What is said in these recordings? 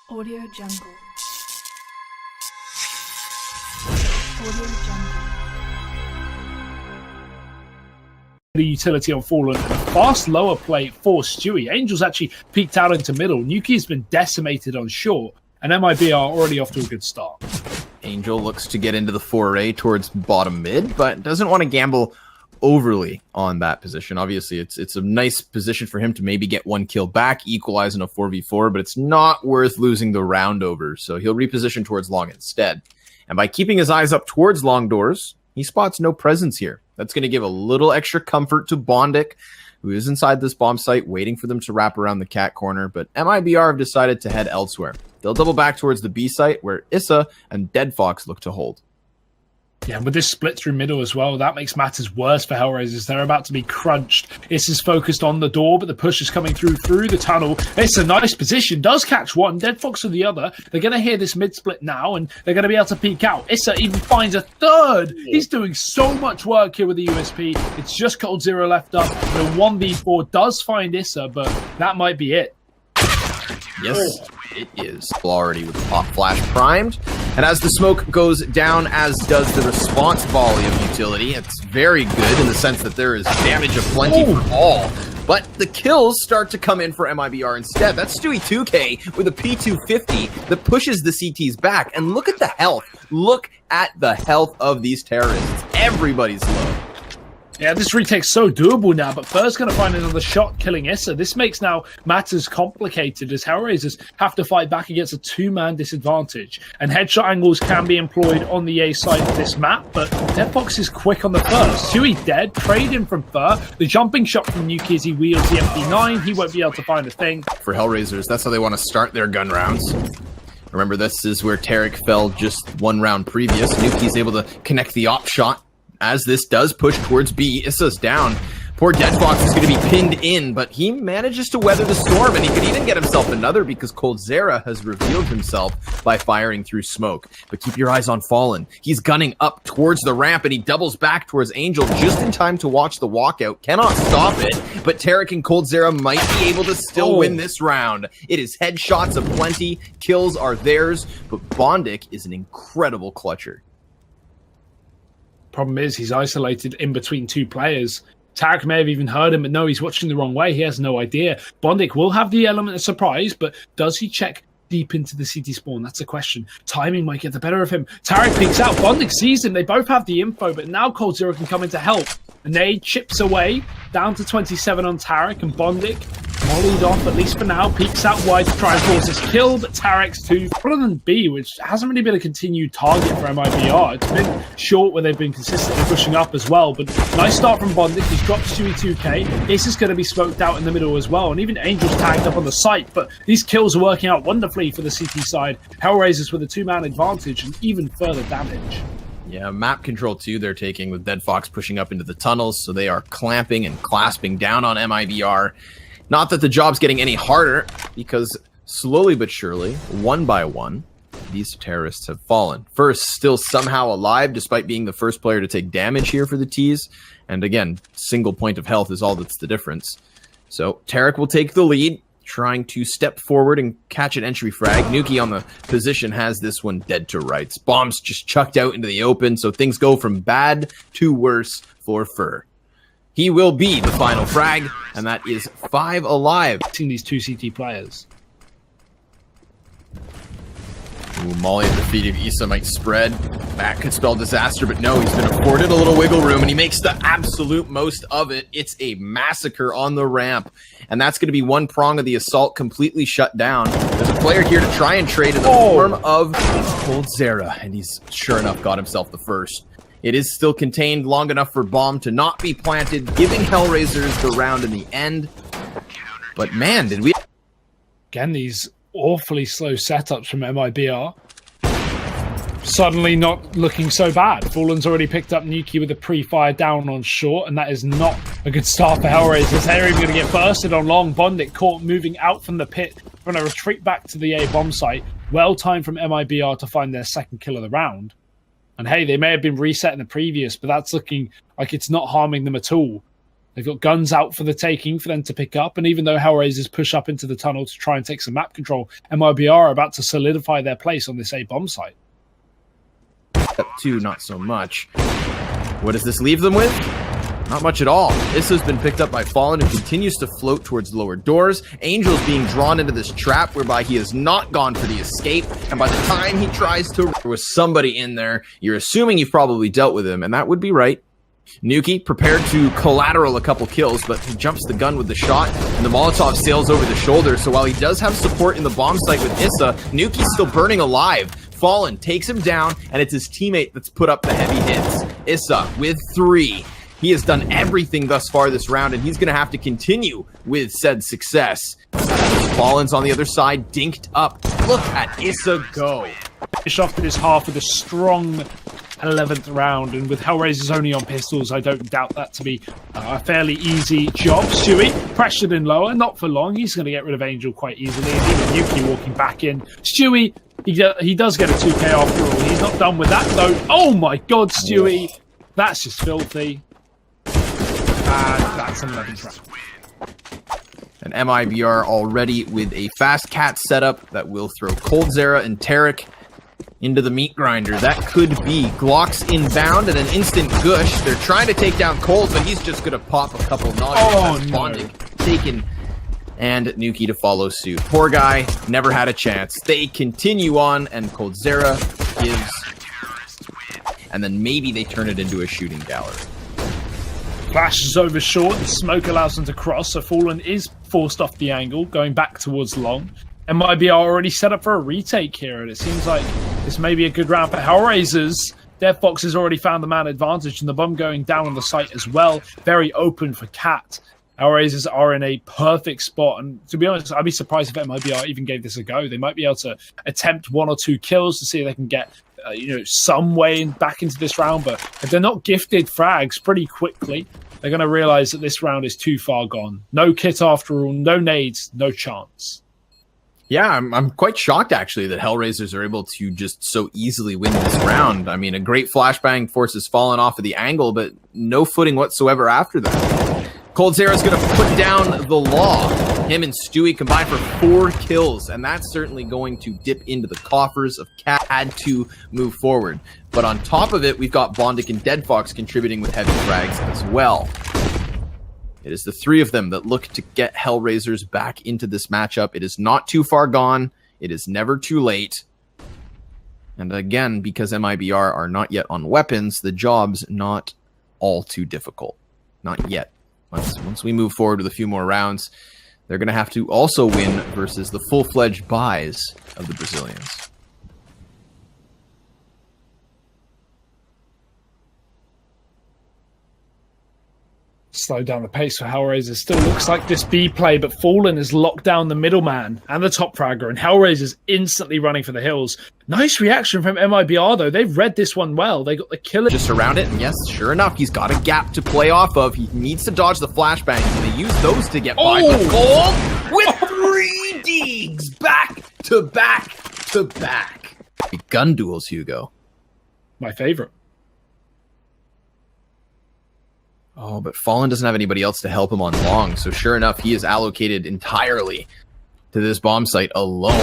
Audio Jungle. Audio Jungle. The utility on Fallen. Fast lower play for Stewie. Angel's actually peeked out into middle. Nuki's been decimated on short. And MIBR already off to a good start. Angel looks to get into the foray towards bottom mid, but doesn't want to gamble overly on that position. Obviously, it's a nice position for him to maybe get one kill back, equalize in a 4v4, but it's not worth losing the round over, so he'll reposition towards long instead. And by keeping his eyes up towards long doors, he spots no presence here. That's going to give a little extra comfort to Bondic, who is inside this bomb site, waiting for them to wrap around the cat corner, but MIBR have decided to head elsewhere. They'll double back towards the B site, where Issa and Dead Fox look to hold. Yeah, and with this split through middle as well, that makes matters worse for Hellraisers. They're about to be crunched. Issa's focused on the door, but the push is coming through the tunnel. It's a nice position. Does catch one. Dead Fox with the other. They're going to hear this mid-split now, and they're going to be able to peek out. Issa even finds a third. He's doing so much work here with the USP. It's just coldzera left up. The 1v4 does find Issa, but that might be it. Yes, it is. Already with the pop flash primed. And as the smoke goes down, as does the response volley of utility, it's very good in the sense that there is damage aplenty for all. But the kills start to come in for MIBR instead. That's Stewie 2K with a P250 that pushes the CTs back. And look at the health. Look at the health of these terrorists. Everybody's low. Yeah, this retake's so doable now, but Fur's going to find another shot killing Issa. This makes now matters complicated as Hellraisers have to fight back against a two-man disadvantage. And headshot angles can be employed on the A side of this map, but Dead Fox is quick on the first. Stewie dead, trade in from Fur. The jumping shot from Nuki as he wields the MP9. He won't be able to find a thing. For Hellraisers, that's how they want to start their gun rounds. Remember, this is where Tarek fell just one round previous. Nuki's able to connect the op shot. As this does push towards B, Issa's down. Poor Dead Fox is going to be pinned in, but he manages to weather the storm, and he could even get himself another because coldzera has revealed himself by firing through smoke. But keep your eyes on Fallen. He's gunning up towards the ramp, and he doubles back towards Angel just in time to watch the walkout. Cannot stop it, but Tarek and coldzera might be able to still win this round. It is headshots aplenty, kills are theirs, but Bondic is an incredible clutcher. Problem is, he's isolated in between two players. Tarek may have even heard him, but no, he's watching the wrong way. He has no idea. Bondic will have the element of surprise, but does he check deep into the CT spawn? That's the question. Timing might get the better of him. Tarek peeks out. Bondic sees him. They both have the info, but now coldzera can come in to help. And they chips away, down to 27 on Tarek, and Bondic mollied off, at least for now, peeks out wide to try and force his kill, but Tarek's too. Other than B, which hasn't really been a continued target for MIBR. It's been short where they've been consistently pushing up as well, but nice start from Bondic. He's dropped Stewie 2K. This is going to be smoked out in the middle as well, and even Angel's tagged up on the site, but these kills are working out wonderfully for the CT side. Hellraisers with a two-man advantage and even further damage. Yeah, map control too they're taking with Dead Fox pushing up into the tunnels, so they are clamping and clasping down on MIBR. Not that the job's getting any harder, because slowly but surely, one by one, these terrorists have fallen. First, still somehow alive, despite being the first player to take damage here for the T's. And again, single point of health is all that's the difference. So Tarek will take the lead, trying to step forward and catch an entry frag. Nuki on the position has this one dead to rights. Bombs just chucked out into the open, so things go from bad to worse for Fur. He will be the final frag, and that is 5 alive. Seeing these two CT players. Ooh, Molly at the feet of Issa might spread. That could spell disaster, but no, he's been afforded a little wiggle room, and he makes the absolute most of it. It's a massacre on the ramp, and that's going to be one prong of the assault completely shut down. There's a player here to try and trade in the form of coldzera, and he's sure enough got himself the first. It is still contained long enough for bomb to not be planted, giving Hellraisers the round in the end. But man, did we... Again, these awfully slow setups from MIBR. Suddenly not looking so bad. Fallen's already picked up Nuki with a pre-fire down on short, and that is not a good start for Hellraisers. They're even going to get bursted on long. Bondic caught moving out from the pit, going to retreat back to the A bomb site. Well timed from MIBR to find their second kill of the round. And hey, they may have been reset in the previous, but that's looking like it's not harming them at all. They've got guns out for the taking for them to pick up, and even though Hellraisers push up into the tunnel to try and take some map control, MIBR are about to solidify their place on this A bomb site. Up 2, not so much. What does this leave them with? Not much at all. Issa's been picked up by Fallen and continues to float towards lower doors. Angel's being drawn into this trap whereby he has not gone for the escape, and by the time he tries to, there was somebody in there. You're assuming you've probably dealt with him, and that would be right. Nuki prepared to collateral a couple kills, but he jumps the gun with the shot, and the Molotov sails over the shoulder. So while he does have support in the bomb site with Issa, Nuki's still burning alive. Fallen takes him down, and it's his teammate that's put up the heavy hits. Issa with 3. He has done everything thus far this round, and he's going to have to continue with said success. Fallen's on the other side, dinked up. Look at Issa go. Finish off this half with a strong 11th round, and with Hellraisers only on pistols, I don't doubt that to be a fairly easy job. Stewie pressured in lower, not for long. He's going to get rid of Angel quite easily, and even Yuki walking back in. Stewie, he does get a 2k after all. He's not done with that though. Oh my god, Stewie, that's just filthy. And that's an 11th round. And MIBR already with a fast cat setup that will throw Coldzera and Tarek into the meat grinder. That could be Glocks inbound and an instant gush. They're trying to take down Cold, but he's just going to pop a couple noggins. Oh, That's no. Bondic taken, and Nuki to follow suit. Poor guy, never had a chance. They continue on, and Coldzera gives, and then maybe they turn it into a shooting gallery. Flash is over short, the smoke allows them to cross, so Fallen is forced off the angle, going back towards long. MIBR already set up for a retake here, and it seems like this may be a good round for Hellraisers. DevFox has already found the man advantage, and the bomb going down on the site as well. Very open for Cat. Hellraisers are in a perfect spot, and to be honest, I'd be surprised if MIBR even gave this a go. They might be able to attempt 1 or 2 kills to see if they can get some way back into this round, but if they're not gifted frags pretty quickly, they're going to realize that this round is too far gone. No kit after all, no nades, no chance. Yeah, I'm quite shocked, actually, that Hellraisers are able to just so easily win this round. I mean, a great flashbang forces Fallen off of the angle, but no footing whatsoever after that. Coldzera's going to put down the law. Him and Stewie combined for 4 kills, and that's certainly going to dip into the coffers of Cat. Had to move forward. But on top of it, we've got Bondic and DeadFox contributing with heavy frags as well. It is the 3 of them that look to get Hellraisers back into this matchup. It is not too far gone. It is never too late. And again, because MIBR are not yet on weapons, the job's not all too difficult. Not yet. Once we move forward with a few more rounds, they're going to have to also win versus the full-fledged buys of the Brazilians. Slow down the pace for Hellraisers. Still looks like this B play, but Fallen has locked down the middleman and the top fragger, and Hellraisers instantly running for the hills. Nice reaction from MIBR, though. They've read this one well. They got the killer just around it, and yes, sure enough, he's got a gap to play off of. He needs to dodge the flashbangs, and they use those to get by. But Gold with 3 digs back to back to back. Gun duels, Hugo. My favorite. Oh, but Fallen doesn't have anybody else to help him on long, so sure enough, he is allocated entirely to this bomb site alone.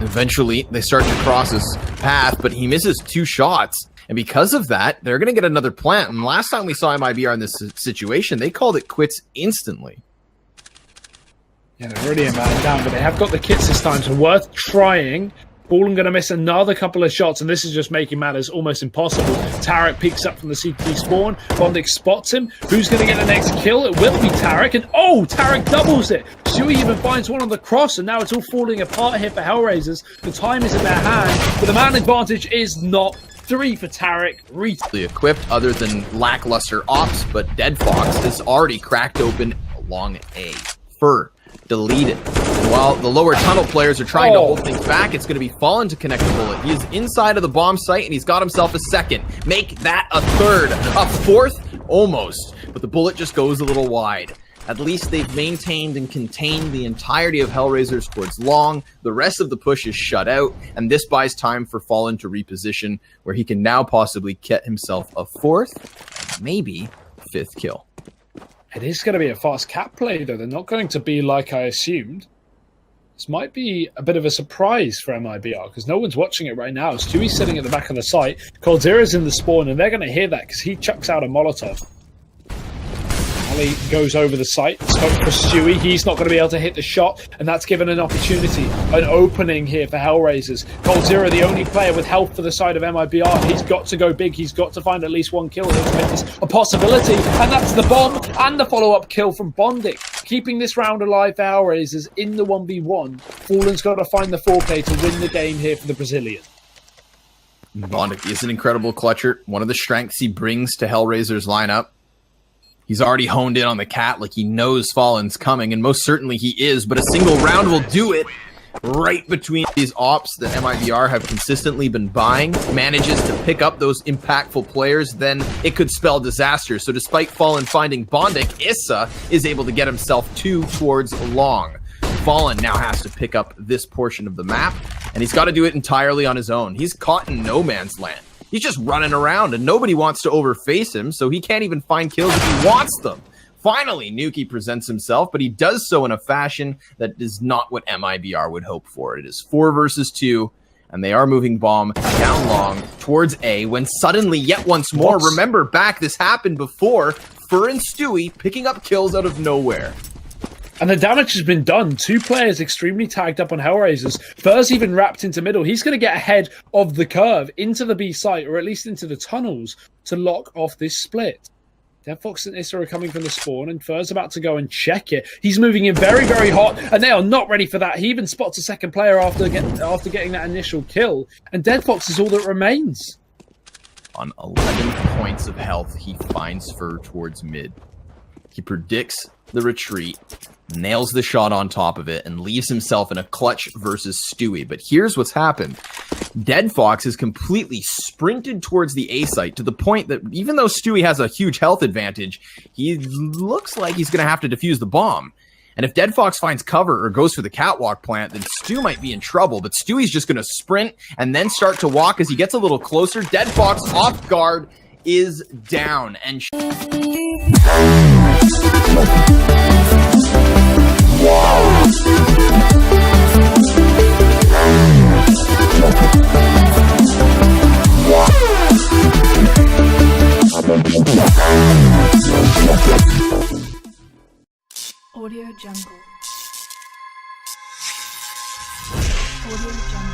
Eventually, they start to cross his path, but he misses 2 shots, and because of that, they're going to get another plant. And last time we saw MIBR in this situation, they called it quits instantly. Yeah, they're already a man down, but they have got the kits this time, so worth trying. Fallen going to miss another couple of shots, and this is just making matters almost impossible. Tarek peeks up from the CT spawn. Bondic spots him. Who's going to get the next kill? It will be Tarek, and oh, Tarek doubles it. Stewie even finds one on the cross, and now it's all falling apart here for Hellraisers. The time is in their hand, but the man advantage is not. 3 for Tarek. Equipped other than lackluster ops, but DeadFox is already cracked open along A. Fur deleted. And while the lower tunnel players are trying to hold things back, it's going to be Fallen to connect the bullet. He is inside of the bomb site, and he's got himself a 2nd. Make that a 3rd. A 4th? Almost. But the bullet just goes a little wide. At least they've maintained and contained the entirety of Hellraisers towards long. The rest of the push is shut out, and this buys time for Fallen to reposition, where he can now possibly get himself a 4th, maybe 5th kill. It is going to be a fast cap play, though. They're not going to be like I assumed. This might be a bit of a surprise for MIBR because no one's watching it right now. Stewie's sitting at the back of the site. Coldzera's in the spawn, and they're going to hear that because he chucks out a Molotov. Ali goes over the site, scope for Stewie. He's not going to be able to hit the shot, and that's given an opportunity, an opening here for Hellraisers. Coldzera, the only player with health for the side of MIBR. He's got to go big. He's got to find at least one kill here to make this a possibility, and that's the bomb and the follow-up kill from Bondic, keeping this round alive for Hellraisers in the 1v1. Fallen's got to find the 4K to win the game here for the Brazilian. Bondic is an incredible clutcher. One of the strengths he brings to Hellraiser's lineup. He's already honed in on the cat like he knows Fallen's coming, and most certainly he is, but a single round will do it. Right between these ops that MIBR have consistently been buying, manages to pick up those impactful players, then it could spell disaster. So despite Fallen finding Bondic, Issa is able to get himself 2 towards long. Fallen now has to pick up this portion of the map, and he's got to do it entirely on his own. He's caught in no man's land. He's just running around, and nobody wants to overface him, so he can't even find kills if he wants them. Finally, Nuki presents himself, but he does so in a fashion that is not what MIBR would hope for. It is 4 versus 2, and they are moving bomb down long towards A, when suddenly, yet once more, remember back, this happened before, Fur and Stewie picking up kills out of nowhere. And the damage has been done. 2 players extremely tagged up on Hellraisers. Fur's even wrapped into middle. He's going to get ahead of the curve into the B site, or at least into the tunnels, to lock off this split. Deadfox and Issa are coming from the spawn, and Fur's about to go and check it. He's moving in very, very hot, and they are not ready for that. He even spots a second player after getting that initial kill, and Deadfox is all that remains. On 11 points of health, he finds Fur towards mid. He predicts the retreat, nails the shot on top of it, and leaves himself in a clutch versus Stewie. But here's what's happened. Deadfox has completely sprinted towards the A site to the point that even though Stewie has a huge health advantage, he looks like he's going to have to defuse the bomb. And if Deadfox finds cover or goes for the catwalk plant, then Stu might be in trouble. But Stewie's just going to sprint and then start to walk as he gets a little closer. Deadfox off guard is down. And Audio Jungle. Audio Jungle.